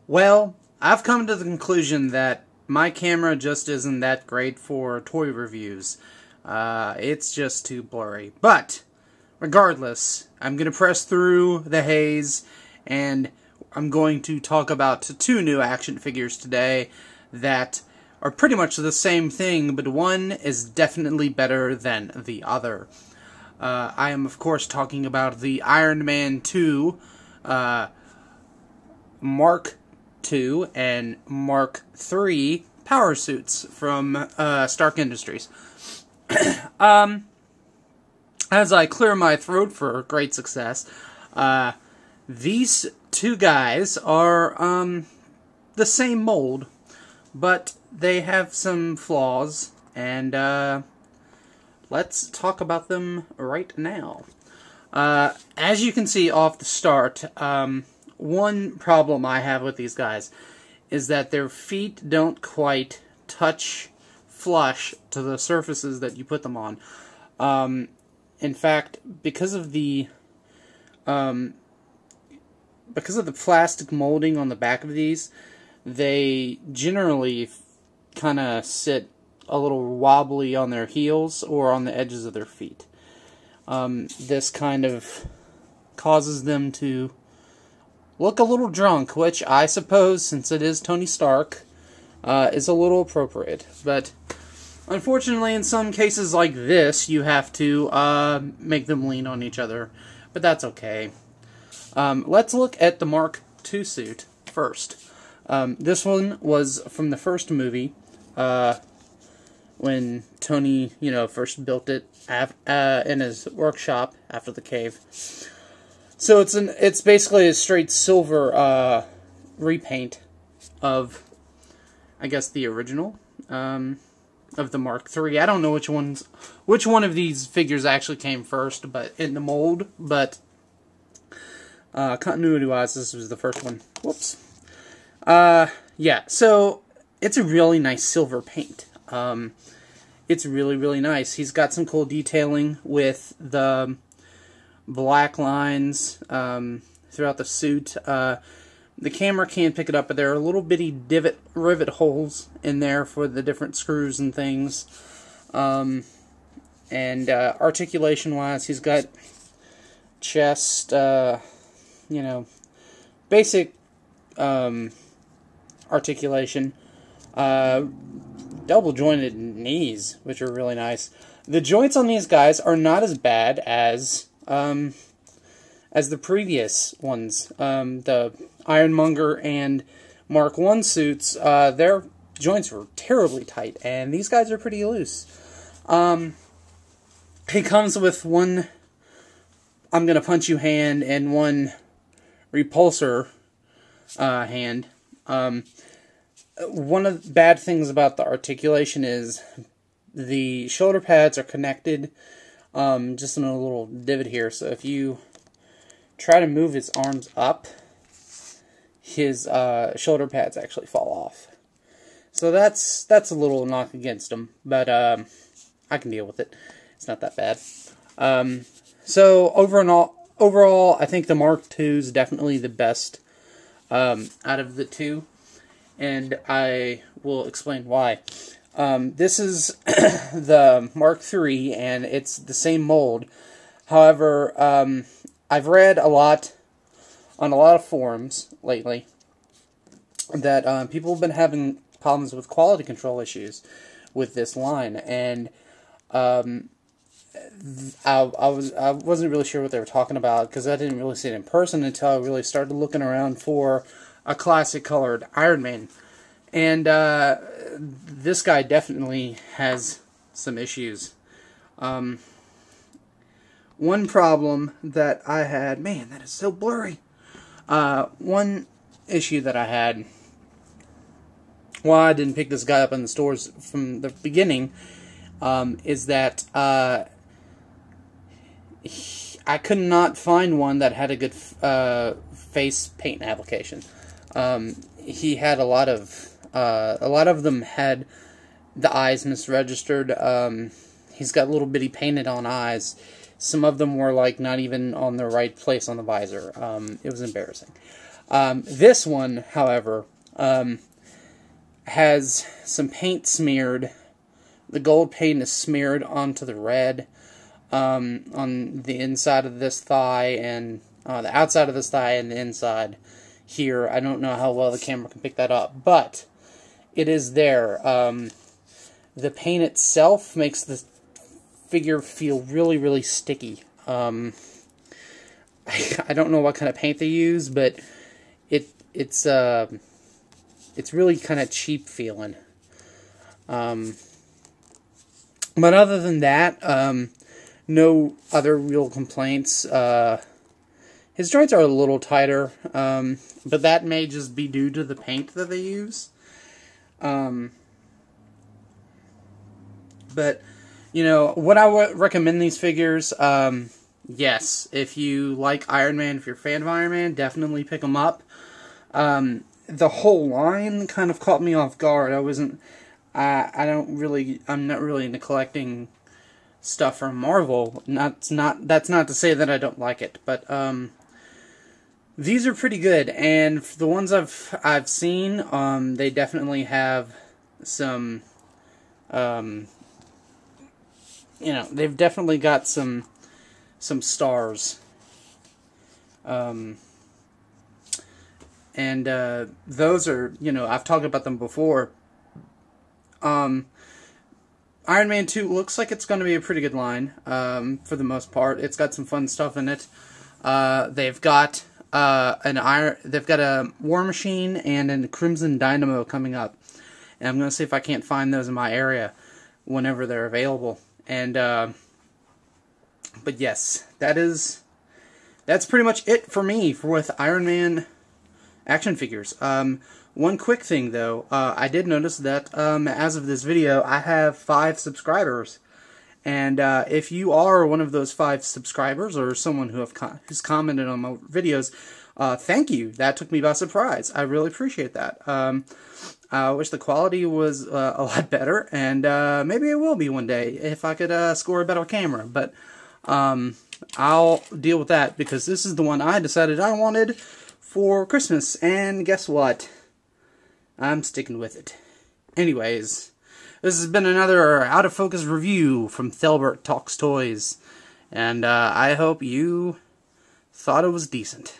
Well, I've come to the conclusion that my camera just isn't that great for toy reviews. It's just too blurry. But, regardless, I'm going to press through the haze, and I'm going to talk about two new action figures today that are pretty much the same thing, but one is definitely better than the other. I am, of course, talking about the Iron Man 2, Mark II and Mark III power suits from Stark Industries. As I clear my throat for great success, these two guys are the same mold, but they have some flaws, and let's talk about them right now. As you can see off the start, one problem I have with these guys is that their feet don't quite touch flush to the surfaces that you put them on. In fact, because of the plastic molding on the back of these, they generally kind of sit a little wobbly on their heels or on the edges of their feet. This kind of causes them to look a little drunk, which I suppose, since it is Tony Stark, is a little appropriate. But unfortunately, in some cases like this, you have to make them lean on each other. But that's okay. Let's look at the Mark II suit first. This one was from the first movie, when Tony, first built it in his workshop after the cave. So it's basically a straight silver repaint of, I guess, the original of the Mark III. I don't know which one of these figures actually came first, but in the mold. But continuity-wise, this was the first one. Whoops. Yeah. So it's a really nice silver paint. It's really, really nice. He's got some cool detailing with the black lines throughout the suit. The camera can't pick it up, but there are little bitty rivet holes in there for the different screws and things. And articulation-wise, he's got chest, basic articulation. Double-jointed knees, which are really nice. The joints on these guys are not as bad as the previous ones. The Ironmonger and Mark I suits, their joints were terribly tight, and these guys are pretty loose. He comes with one I'm gonna punch you hand and one repulsor hand. One of the bad things about the articulation is the shoulder pads are connected just in a little divot here, so if you try to move his arms up, his shoulder pads actually fall off. So that's a little knock against him, but I can deal with it. It's not that bad. So overall, I think the Mark II is definitely the best out of the two, and I will explain why. This is the Mark III, and it's the same mold. However, I've read a lot on a lot of forums lately that people have been having problems with quality control issues with this line, and I wasn't really sure what they were talking about because I didn't really see it in person until I really started looking around for a classic colored Iron Man. And this guy definitely has some issues. One problem that I had... Man, that is so blurry. One issue that I had... why I didn't pick this guy up in the stores from the beginning is that I could not find one that had a good face paint application. He had a lot of them had the eyes misregistered. He's got little bitty painted on eyes. Some of them were like not even on the right place on the visor. It was embarrassing. This one, however, has some paint smeared. The gold paint is smeared onto the red on the inside of this thigh and the outside of this thigh and the inside here. I don't know how well the camera can pick that up, but it is there. The paint itself makes the figure feel really, really sticky. I don't know what kind of paint they use, but it's really kind of cheap feeling. But other than that, no other real complaints. His joints are a little tighter, but that may just be due to the paint that they use. But, you know, would I recommend these figures? Yes. If you like Iron Man, if you're a fan of Iron Man, definitely pick them up. The whole line kind of caught me off guard. I'm not really into collecting stuff from Marvel. That's not to say that I don't like it, but these are pretty good. And the ones I've seen, they definitely have some, you know, they've definitely got some stars. And those are, you know, I've talked about them before. Iron Man 2 looks like it's going to be a pretty good line, for the most part. It's got some fun stuff in it. They've got a War Machine and a Crimson Dynamo coming up. And I'm going to see if I can't find those in my area whenever they're available. And, but yes, that's pretty much it for me with Iron Man action figures. One quick thing though, I did notice that as of this video, I have 5 subscribers, and if you are one of those 5 subscribers or someone who's commented on my videos, thank you. That took me by surprise. I really appreciate that. I wish the quality was a lot better, and maybe it will be one day if I could score a better camera. But I'll deal with that because this is the one I decided I wanted for Christmas, and guess what? I'm sticking with it. Anyways, this has been another Out of Focus review from Thelbert Talks Toys, and I hope you thought it was decent.